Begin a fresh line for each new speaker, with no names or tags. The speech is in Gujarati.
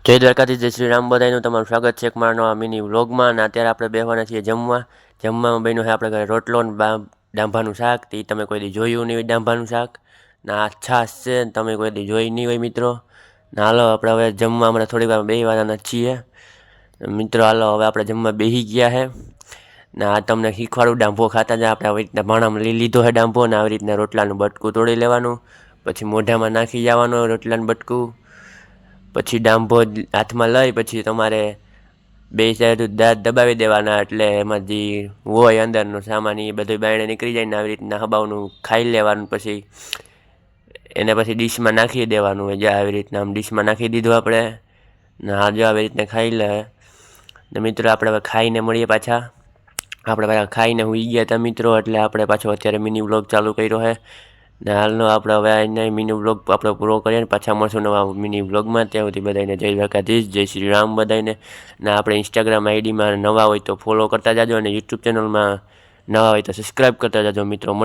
જય દ્વારકાધીશ, જય શ્રી રામ બધાનું તમારું સ્વાગત છે એક મારા નવા મિની વ્લોગમાં. અને અત્યારે આપણે બેસવાના છીએ જમવામાં બન્યું છે આપણે ઘરે રોટલો ને ડાંભાનું શાક. તે તમે કોઈ દી જોયું નહીં હોય ડાંભાનું શાક ને આ છાશ છે, તમે કોઈ દી જોઈ નહીં હોય મિત્રો. ને હાલો આપણે હવે જમવા હમણાં થોડી વાર બેસવાના છીએ મિત્રો. હાલો હવે આપણે જમવા બેસી ગયા છે ને આ તમને શીખવાડું ડાંભો ખાતા જાય. આપણે આવી રીતના ભાણામાં લઈ લીધો છે ડાંભો ને આવી રીતના રોટલાનું બટકું તોડી લેવાનું, પછી મોઢામાં નાખી જવાનું રોટલાનું બટકું, પછી ડાંભો હાથમાં લઈ પછી તમારે બે સાઈડ દાંત દબાવી દેવાના, એટલે એમાં જે હોય અંદરનો સામાન એ બધું બાયણે નીકળી જાય ને આવી રીતના હબાવનું ખાઈ લેવાનું. પછી એને પછી ડીશમાં નાખી દેવાનું હોય. જે આવી રીતના આમ ડીશમાં નાખી દીધું આપણે ને હા જો આવી રીતના ખાઈ લે. ને મિત્રો આપણે હવે ખાઈને મળીએ પાછા. આપણે પાછા ખાઈને સૂઈ ગયા હતા મિત્રો, એટલે આપણે પાછો અત્યારે મિની વ્લોગ ચાલુ કર્યો છે. ને હાલનો આપણે હવે અહીંયા મિની વ્લોગ આપણે પૂરો કરીએ ને પાછા મળશું નવા મિની વ્લોગમાં. ત્યાં સુધી બધાને જય દ્વારકાધીશ, જય શ્રી રામ બધાને. ને આપણે ઇન્સ્ટાગ્રામ આઈડીમાં નવા હોય તો ફોલો કરતા જાજો અને યુટ્યુબ ચેનલમાં નવા હોય તો સબસ્ક્રાઈબ કરતા જાજો મિત્રો.